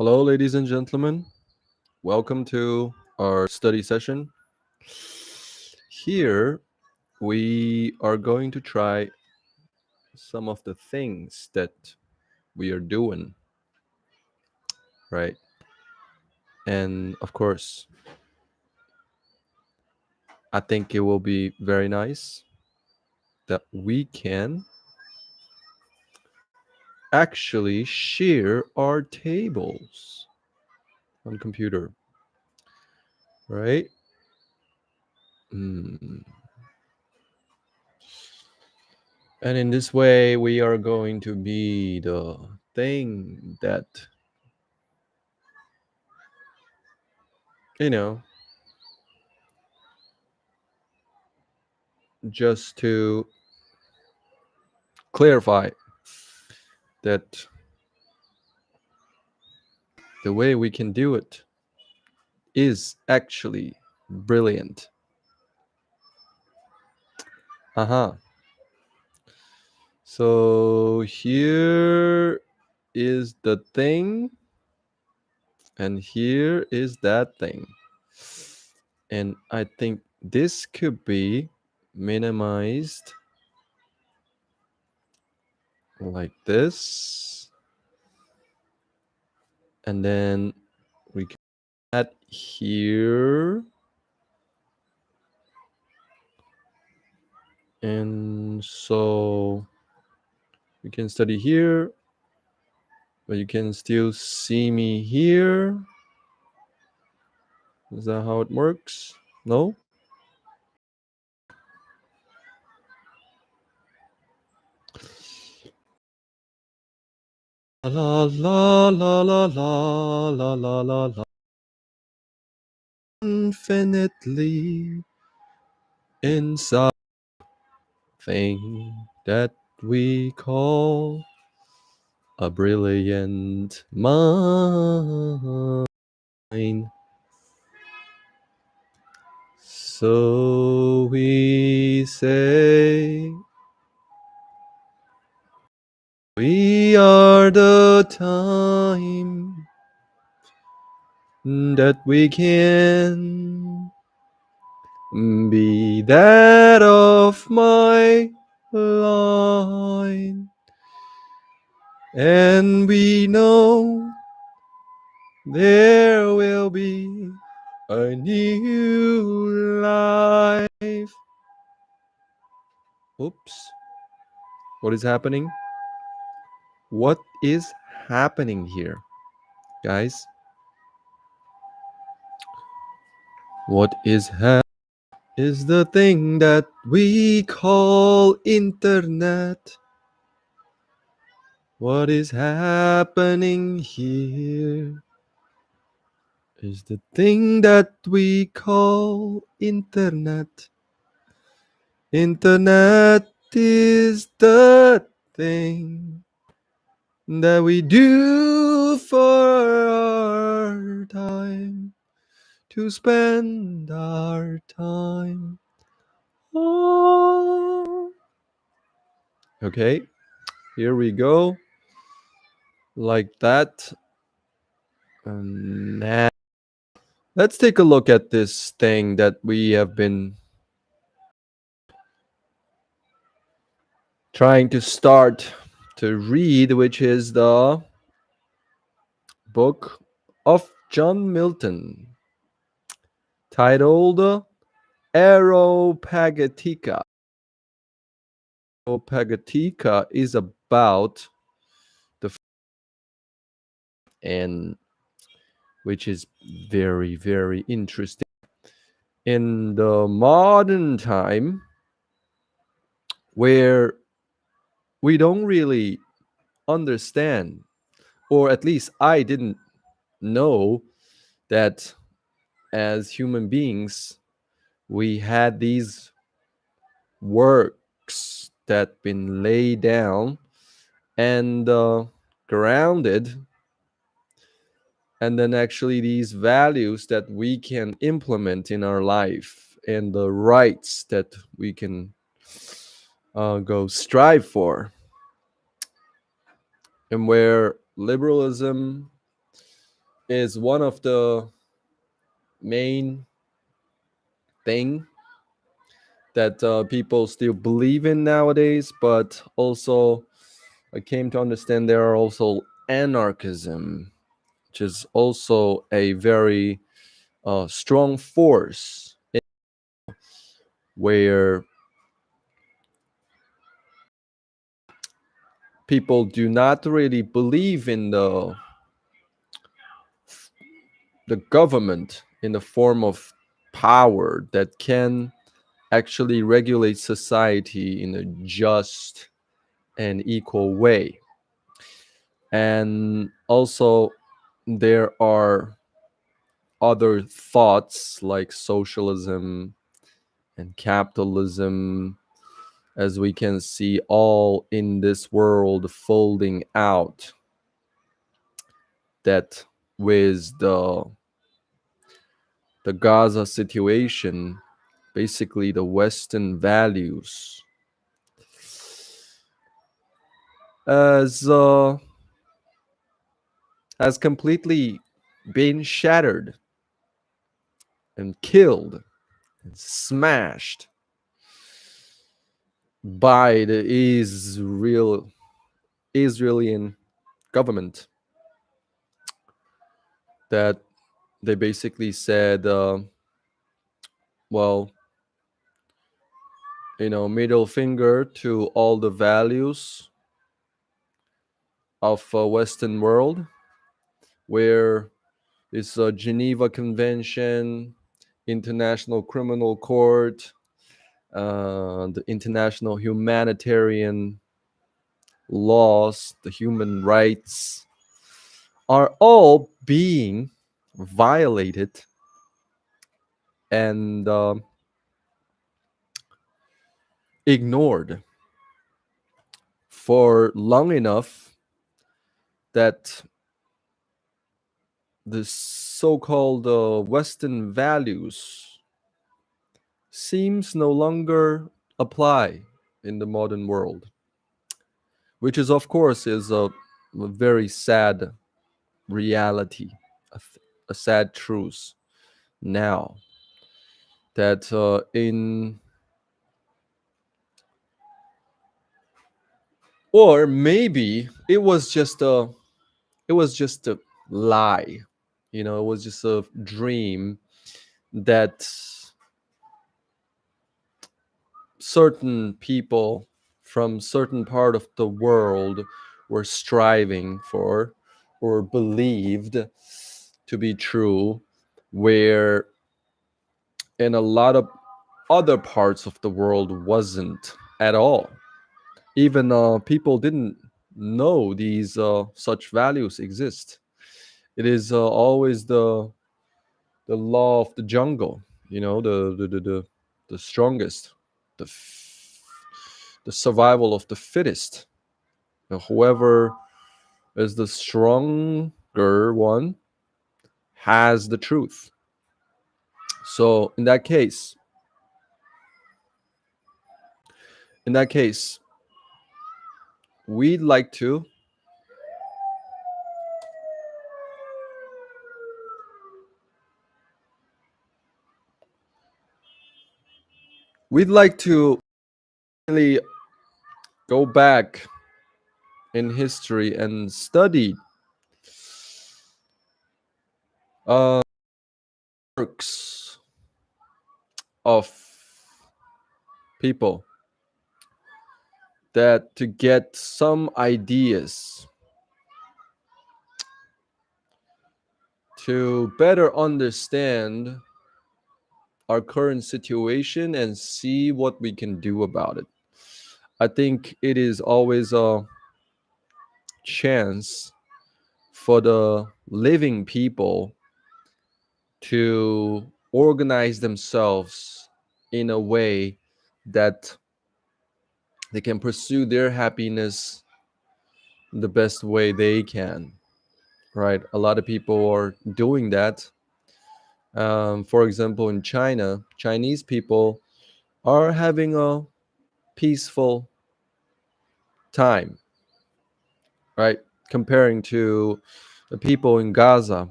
Hello, ladies and gentlemen. Welcome to our study session. Here, we are going to try some of the things that we are doing, right? And of course, I think it will be very nice that we can actually share our tables on computer, right? Mm. And in this way, we are going to be the thing that, you know, just to clarify that the way we can do it is actually brilliant. Uh-huh. So here is the thing, and here is that thing. And I think this could be minimized like this. And then we can add here. And so we can study here, but you can still see me here. Is that how it works? No? La la la la la la la la la. Infinitely inside thing that we call a brilliant mind. So we say we are the time that we can be that of my line, and we know there will be a new life. Oops. What is happening? What is happening here, guys? What is the thing that we call internet. What is happening here is the thing that we call internet. Internet is the thing that we do for our time, to spend our time. Oh. Okay, here we go. Like that. And now let's take a look at this thing that we have been trying to start to read, which is the book of John Milton titled Areopagitica. Areopagitica is about the and which is very, very interesting. In the modern time, where we don't really understand, or at least I didn't know that as human beings we had these works that been laid down and grounded, and then actually these values that we can implement in our life and the rights that we can go strive for, and where liberalism is one of the main thing that people still believe in nowadays, but also I came to understand there are also anarchism, which is also a very strong force where people do not really believe in the government in the form of power that can actually regulate society in a just and equal way. And also, there are other thoughts like socialism and capitalism, as we can see all in this world folding out, that with the Gaza situation, basically the Western values as has completely been shattered and killed and smashed by the Israeli government, that they basically said, well, middle finger to all the values of Western world, where it's a Geneva Convention, International Criminal Court, the international humanitarian laws, the human rights are all being violated and ignored for long enough that the so-called Western values seems no longer apply in the modern world, which is of course is a very sad reality, a sad truth now, that in or maybe it was just a lie, it was just a dream that certain people from certain part of the world were striving for or believed to be true, where in a lot of other parts of the world wasn't at all. Even people didn't know these such values exist. It is always the law of the jungle, the strongest, the the survival of the fittest. Whoever is the stronger one has the truth. So in that case, we'd like to we'd like to really go back in history and study uh, works of people, that to get some ideas to better understand our current situation and see what we can do about it. I think it is always a chance for the living people to organize themselves in a way that they can pursue their happiness the best way they can, right? A lot of people are doing that. For example, in China, Chinese people are having a peaceful time, right? Comparing to the people in Gaza.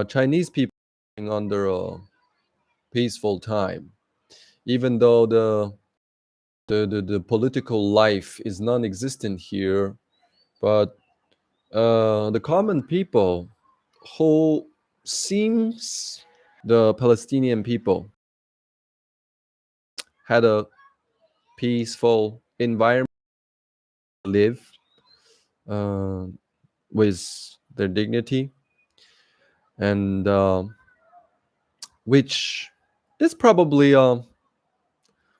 Chinese people are living under a peaceful time, even though the political life is non-existent here. But the common people who seems the Palestinian people had a peaceful environment to live uh, with their dignity, and which is probably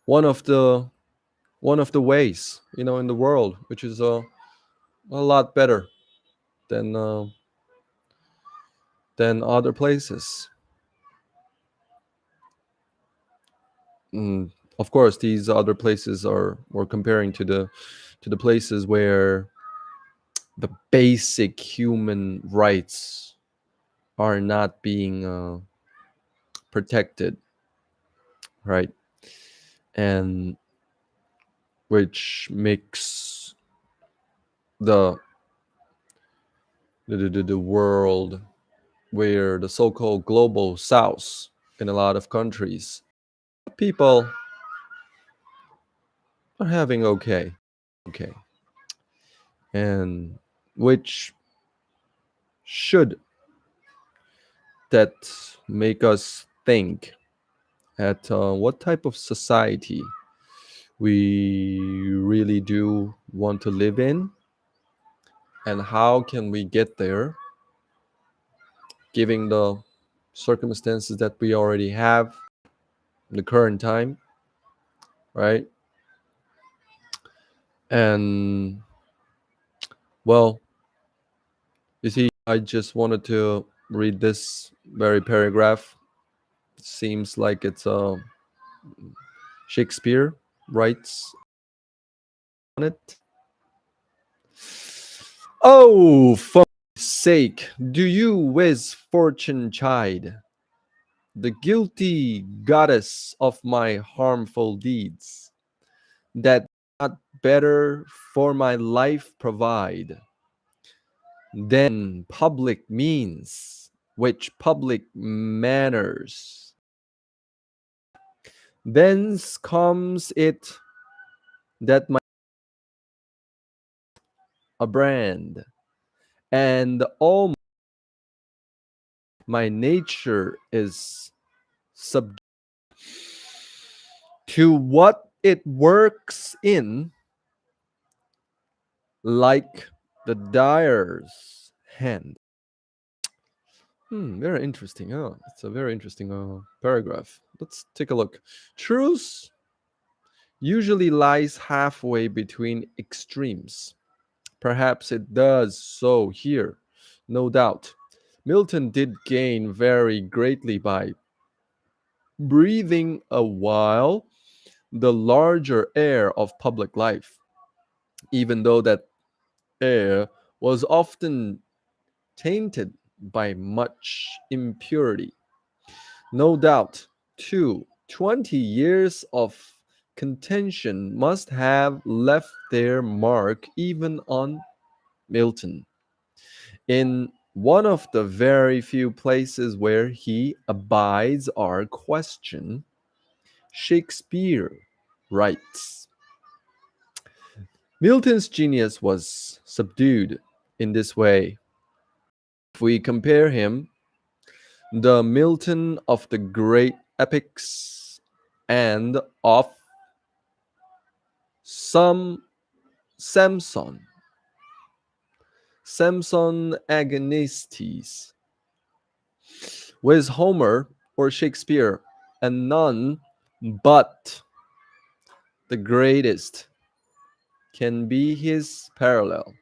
one of the one of the ways, in the world, which is a lot better than other places. Of course, these other places are we're comparing to the places where the basic human rights are not being protected, right? And which makes the the world where the so-called global south in a lot of countries, people are having okay, and which should that make us think at what type of society we really do want to live in, and how can we get there, given the circumstances that we already have in the current time, right? And well, you see, I just wanted to read this very paragraph. It seems like it's Shakespeare writes on it. Oh, for sake, do you with fortune chide, the guilty goddess of my harmful deeds, that not better for my life provide than public means, which public manners. Thence comes it that my a brand, and all my nature is subject to what it works in, like the dyer's hand. Very interesting. Oh, it's a very interesting paragraph. Let's take a look. Truth usually lies halfway between extremes. Perhaps it does so here, no doubt. Milton did gain very greatly by breathing a while the larger air of public life, even though that air was often tainted by much impurity. No doubt, too, 20 years of contention must have left their mark even on Milton. In one of the very few places where he abides our question, Shakespeare writes, Milton's genius was subdued in this way. If we compare him, the Milton of the great epics and of some Samson, Samson Agonistes, with Homer or Shakespeare, and none but the greatest can be his parallel.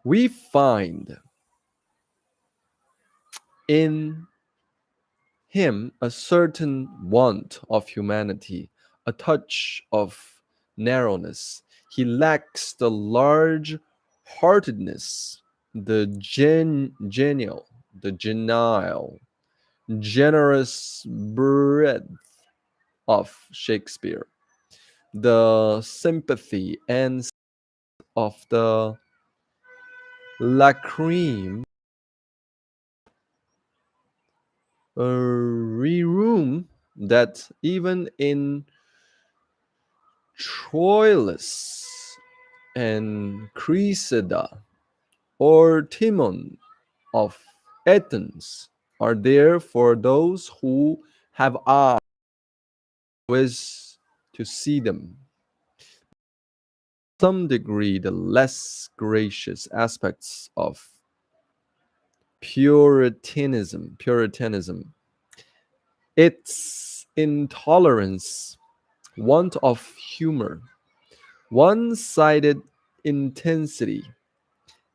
We find in him a certain want of humanity, a touch of narrowness. He lacks the large heartedness, the genial, generous breadth of Shakespeare, the sympathy and of the lacrime a room that even in Troilus and Cressida or Timon of Athens are there for those who have eyes to see them. To some degree, the less gracious aspects of Puritanism, its intolerance, want of humor, one-sided intensity,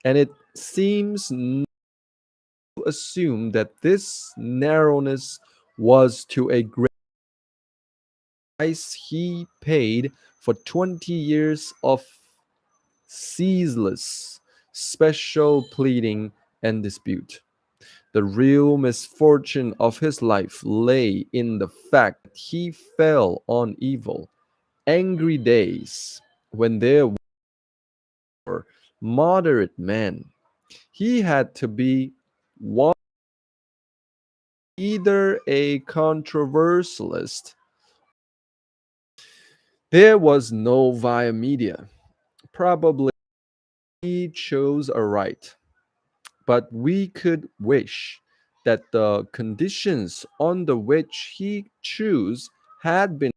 and it seems to assume that this narrowness was to a great price he paid for 20 years of ceaseless special pleading and dispute. The real misfortune of his life lay in the fact that he fell on evil, angry days when there were moderate men. He had to be one, either a controversialist. There was no via media. Probably he chose aright, but we could wish that the conditions under which he chose had been,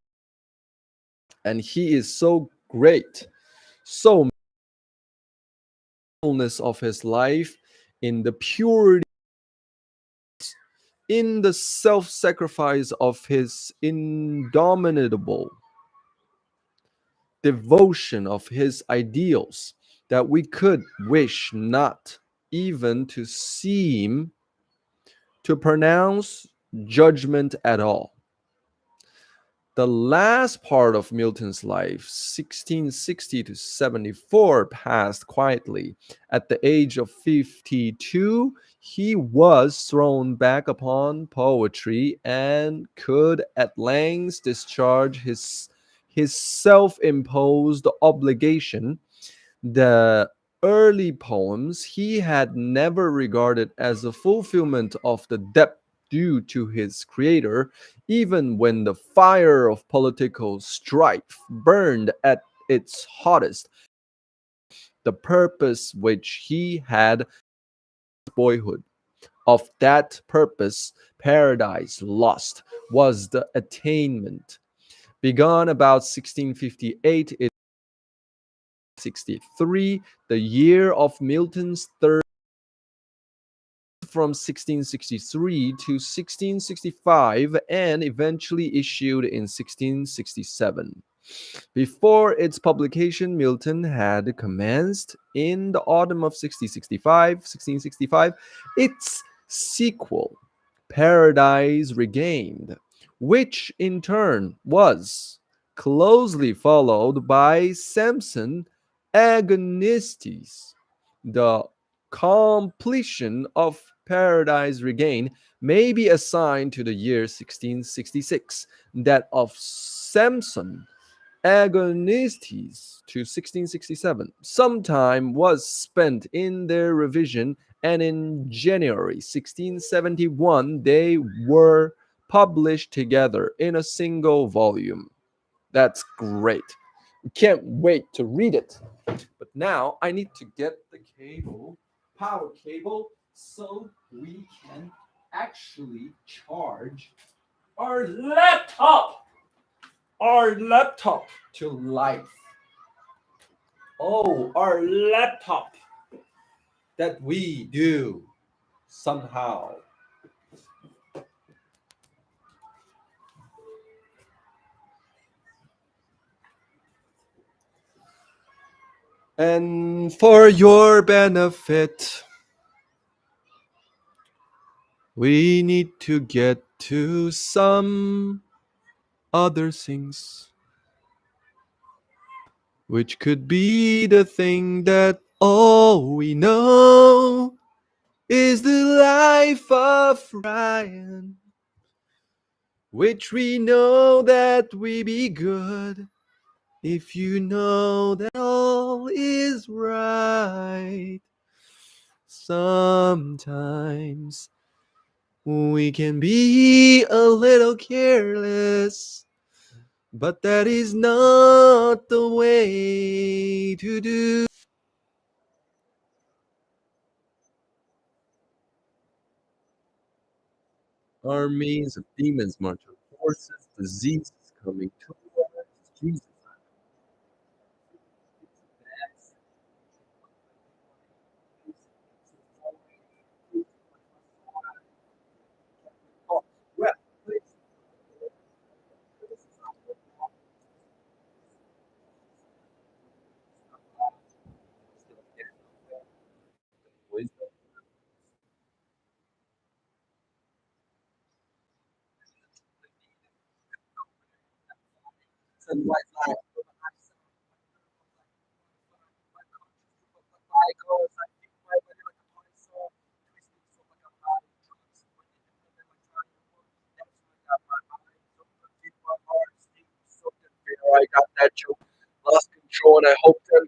and he is so great, so fullness of his life in the purity, in the self-sacrifice of his indomitable devotion of his ideals, that we could wish not even to seem to pronounce judgment at all. The last part of Milton's life, 1660 to 74, passed quietly. At the age of 52, he was thrown back upon poetry and could at length discharge his self-imposed obligation. The early poems he had never regarded as a fulfillment of the debt due to his creator, even when the fire of political strife burned at its hottest. The purpose which he had boyhood, of that purpose, Paradise Lost was the attainment. Begun about 1658, it 63, the year of Milton's third, from 1663 to 1665, and eventually issued in 1667. Before its publication, Milton had commenced in the autumn of 1665, its sequel, Paradise Regained, which in turn was closely followed by Samson Agonistes. The completion of Paradise Regained may be assigned to the year 1666, that of Samson Agonistes to 1667. Some time was spent in their revision, and in January 1671 they were published together in a single volume. That's great. Can't wait to read it. But now I need to get the cable, power cable, so we can actually charge our laptop. Our laptop to life. Oh, our laptop that we do somehow. And for your benefit, we need to get to some other things, which could be the thing that all we know is the life of Ryan, which we know that we be good if you know that all is right. Sometimes We can be a little careless, but that is not the way to do. Armies of demons march on horses, disease is coming to us. Jesus. I got that joke, lost control, and I hoped them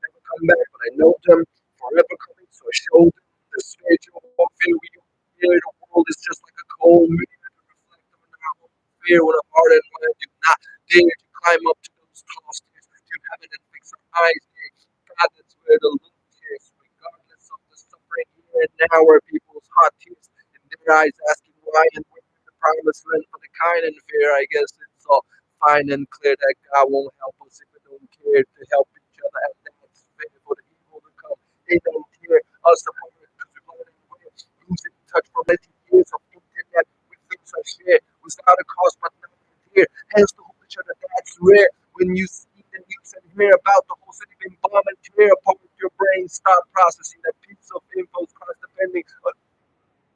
never come back, but I know them forever coming, so I showed them the spiritual warfare we do here. The world is just like a cold mirror to reflect on our own fear with a heart and mind. Do not dare to climb up to those tall stairs to heaven and fix our eyes there. God, that's where the loot is, regardless of the suffering here and now, where people's hot tears in their eyes asking why and when the promised land for the kind and fear. I guess it's all fine and clear that God won't help us if we don't care to help each other, and that's fair for the evil to come. They don't tear us apart because we're blind and we're losing touch from many years of internet with things I share without a cost but not a tear. Hands to hold each other, that's rare. When you see the news and hear about the whole city being bombed and tear apart, your brain start processing that piece of info cross depending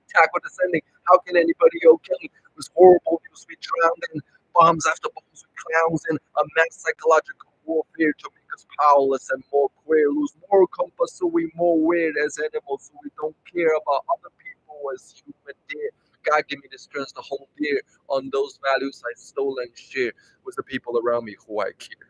attack or descending. How can anybody okay? It was horrible. He was be drowned in bombs after bombs with clowns and a mass psychological warfare to make us powerless and more queer. Lose more compass so we more weird as animals, so we don't care about other people as human dear. God give me the strength to hold dear on those values I stole and share with the people around me who I care.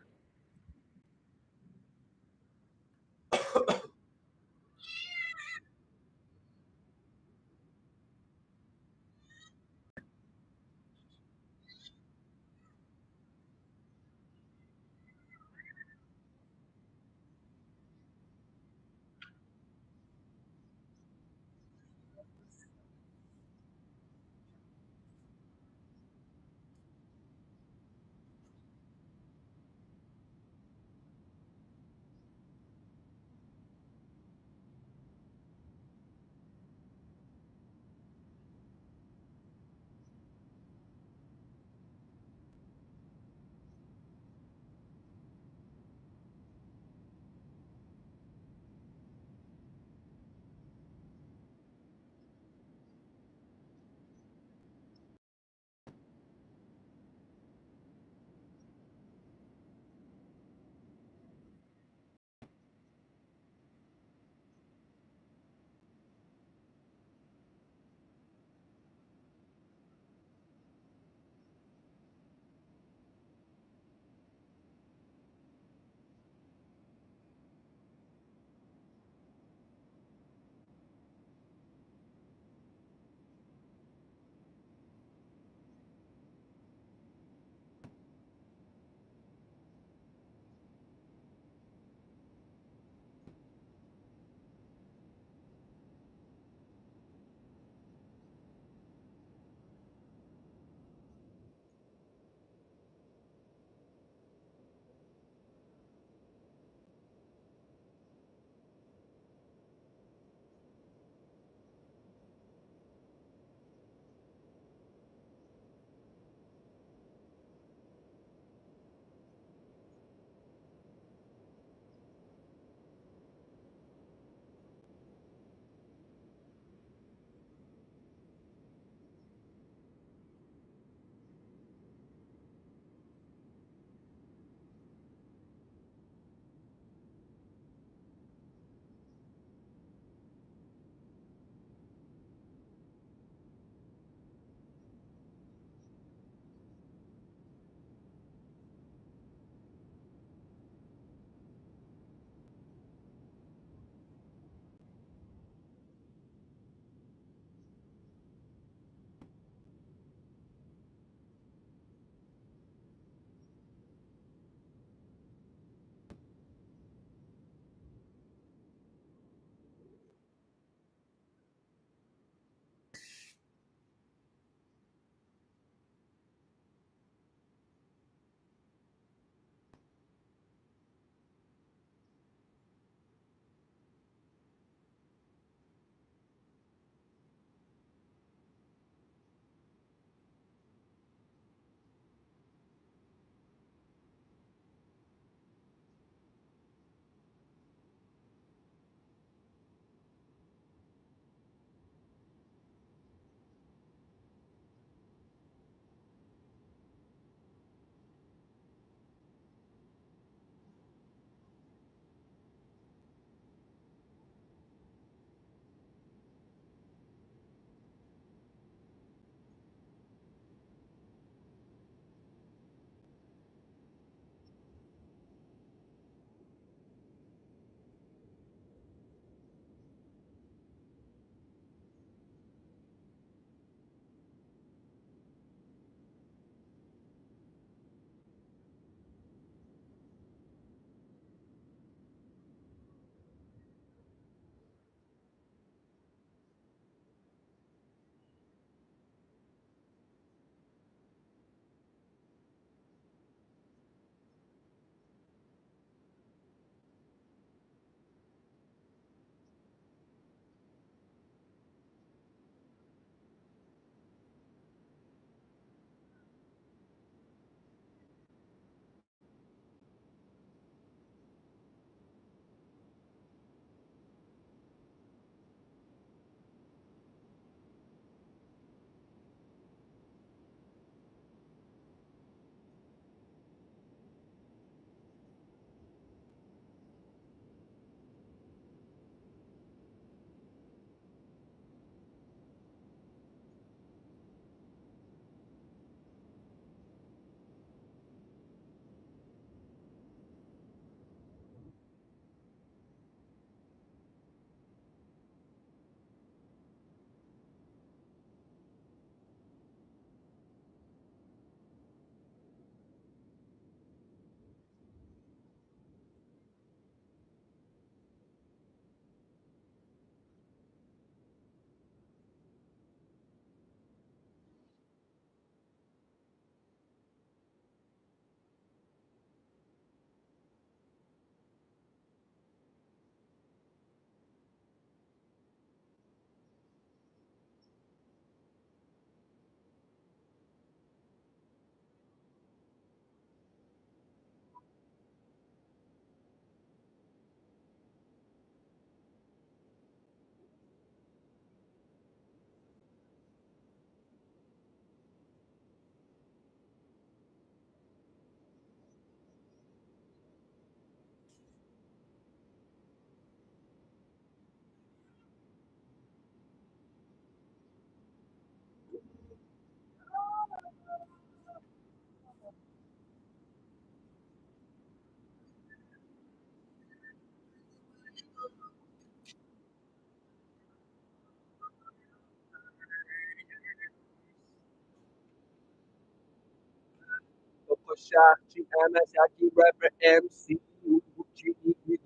Shachi, Amasaki, rapper MC, Uchi,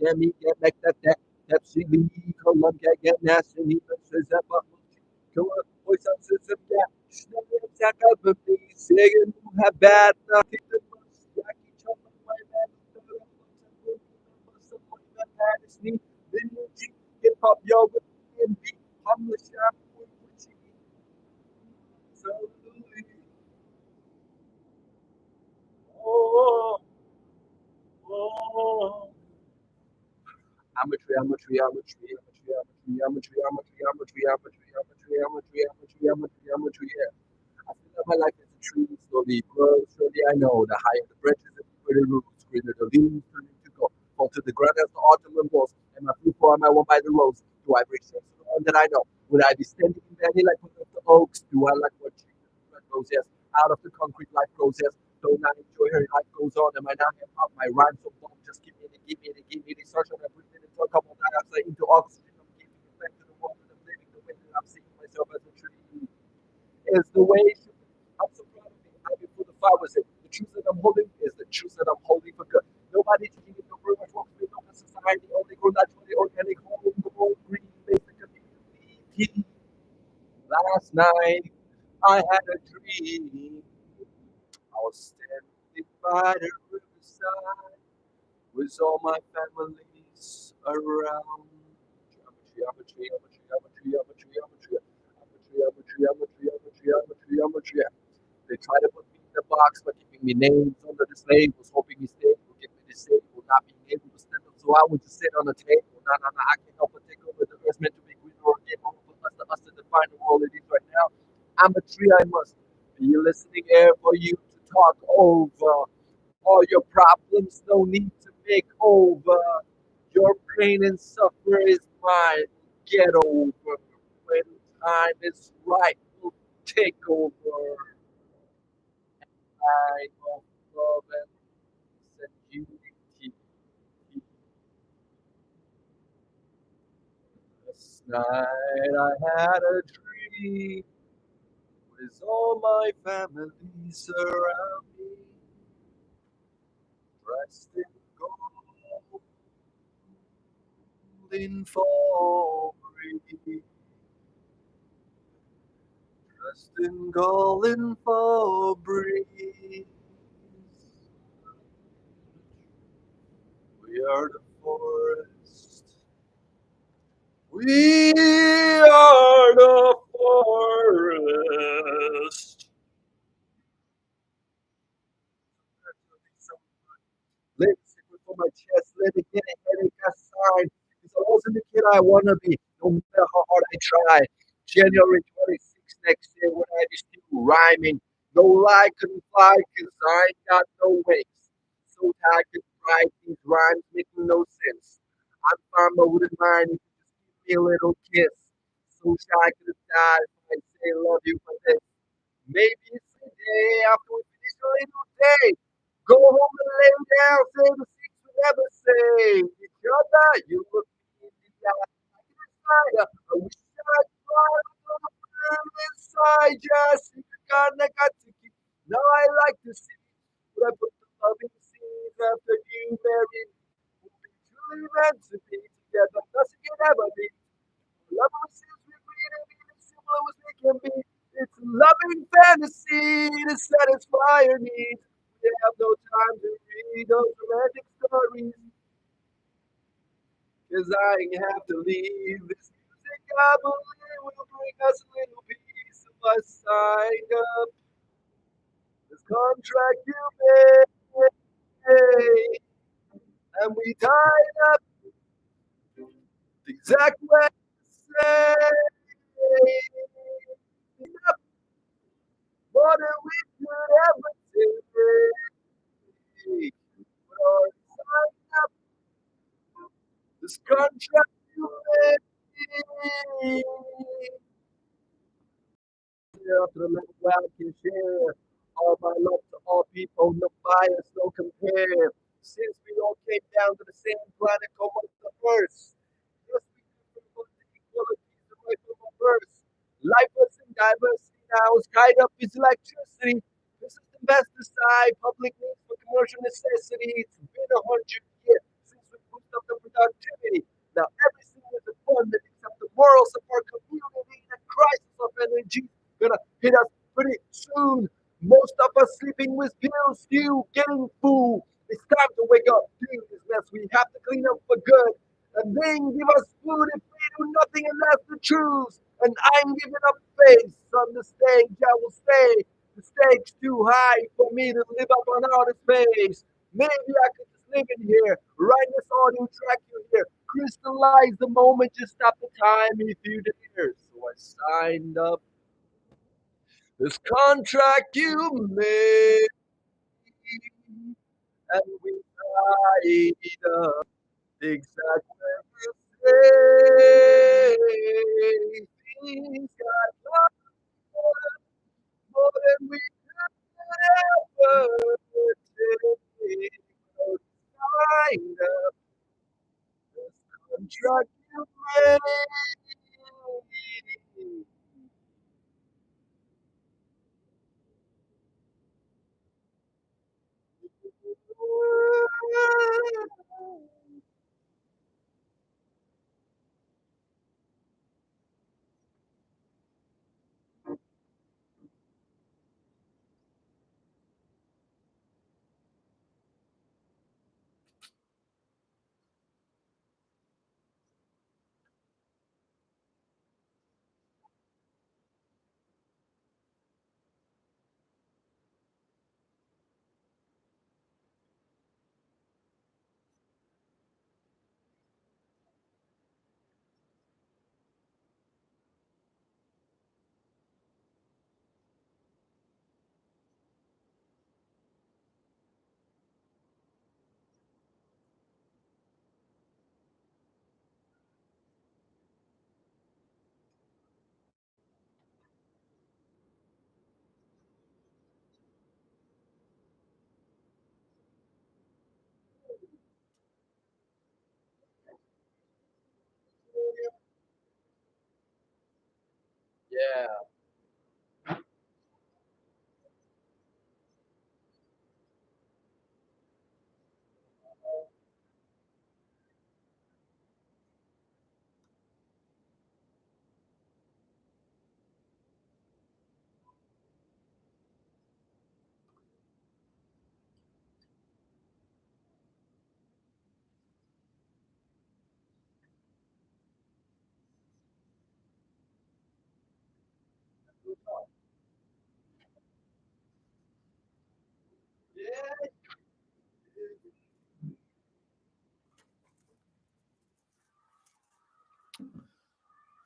Yami, get like that, Pepsi, Lee, Columbia, get nasty, Zeppa, Killer, voice of system, yeah, Schneider, Zaka, but please, saying you have bad nothing to bust, Yaki, chop up my man, someone that is me, then you hip hop, yo, with me, I'm the shop, so, oh, oh. I'm a tree, I'm a tree, I'm a tree, I'm a tree, I'm a tree, I'm a tree, I'm a tree, I'm a tree, I'm a tree, I'm a tree, I'm a tree, I'm a tree, yeah. I feel like my life is a tree, slowly grows, slowly I know. The higher the branches, the deeper the roots, greener the leaves turn into gold. Fall to the ground as the autumn unfolds, and my blue form I want by the rose. Do I bring sense to the one that I know? Would I be standing in valley like one of the oaks? Do I like what trees that grows, yes? Out of the concrete life grows, yes. Don't I enjoy her life goes on? Am I not hip hop? My rhymes so long, just give me the, give me the, give me the search and I breathe it into a carbon dioxide into oxygen. I'm giving it back to the world and I'm living the way that I'm seeing myself as a tree is the way I'm so proud of me. I before the fire was it. The truth that I'm holding is the truth that I'm holding for good. Nobody taking it no very much work with no society, only grow naturally organic, home, grown, green, basic community. Last night I had a dream. I was standing by the riverside with all my families around. I'm a tree, I'm a tree, I'm a tree, I'm a tree, I'm a tree, I'm a tree, I'm a tree, I'm a tree, I'm a tree, I'm a tree, I'm a tree. They try to put me in the box by giving me names under the labels, hoping me stable, get me disabled, not being able to stand up. So I would just sit on the table. Nah, nah, nah, I can't help but take over the earth meant to be green or get over for us to define the world it is right now. I'm a tree, I must be listening air for you to talk over. All your problems, no need to make over. Your pain and suffering is mine. Get over. When time is right, we'll take over. I of love and unity. Last night I had a dream with all my family surround me, dressed in golden foliage, dressed in golden foliage. We are the forest. We are the forest. Let it sit on my chest, let it get a headache aside. Because I wasn't the kid I wanna be, no matter how hard I try. January 26th next year when I be still rhyming. No lie couldn't fly cause I ain't got no wings. So tired to write these rhymes making no sense. I'm fine, but wouldn't mind if you just give me a little kiss. So shy I could have died if I say love you for this. Maybe it's the day after we finish a little day. Go home and lay down, say the things we never say. Each other, you look me in the eye. I can decide. I wish I'd fly a little inside. Just you kinda got to keep. Now I like to see, but I put the loving seeds after you married. We'll be truly meant to be together. Nothing can ever be. Love since we created it as simple as it can be. It's a loving fantasy to satisfy your needs. We have no time to read those romantic stories, cause I have to leave. This music I believe will bring us a little peace. So I signed up this contract you made, and we tied up the exact way to say. More than we could ever take. Lord, sign up this contract you made. Up to the level where I can share all my love to all people, no bias, no compare. Since we all came down to the same planet, come on the first. Yes, we can promote the equality right from our birth. Life was diversity now is tied up with electricity. This is the pesticide, public needs commercial necessity. It's been 100 years since we put up the productivity. Now everything is abundant except the morals of our community. The crisis of energy gonna hit us pretty soon. Most of us sleeping with pills, still getting food. It's time to wake up, clean this mess. We have to clean up for good. And then give us food if we do nothing, and that's the truth. And I'm giving up face on the stage. I will stay. The stakes too high for me to live up on outer space. Maybe I could just live in here, write this audio track you hear, crystallize the moment, just stop the time if you dare. So I signed up this contract you made, and we tied up the exact way you say. Things got more than we could ever take. So signed up this contract you made. Yeah.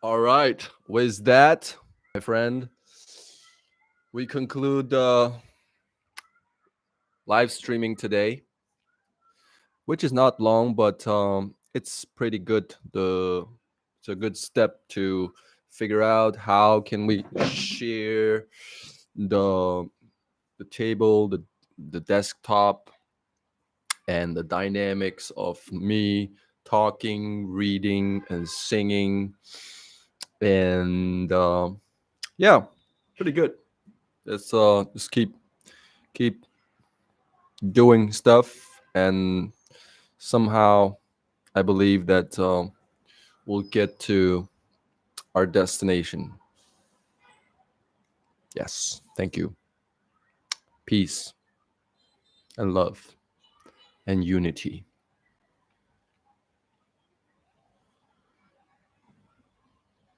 All right. With that, my friend, we conclude live streaming today, which is not long, but it's pretty good. It's a good step to figure out how can we share the the table, the desktop, and the dynamics of me talking, reading, and singing, and yeah, pretty good. Let's just keep doing stuff, and somehow I believe that we'll get to our destination. Yes, thank you. Peace and love and unity.